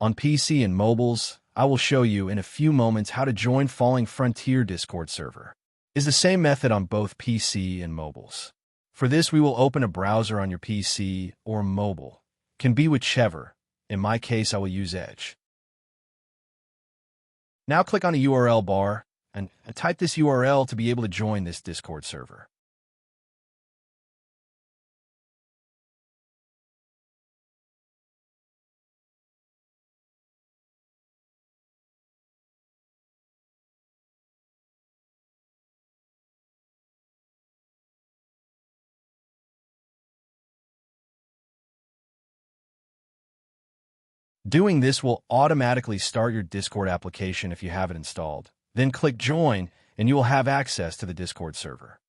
On PC and mobiles, I will show you in a few moments how to join Falling Frontier Discord server. It's the same method on both PC and mobiles. For this, we will open a browser on your PC or mobile. Can be whichever. In my case, I will use Edge. Now click on the URL bar and type this URL to be able to join this Discord server. Doing this will automatically start your Discord application if you have it installed. Then click Join, and you will have access to the Discord server.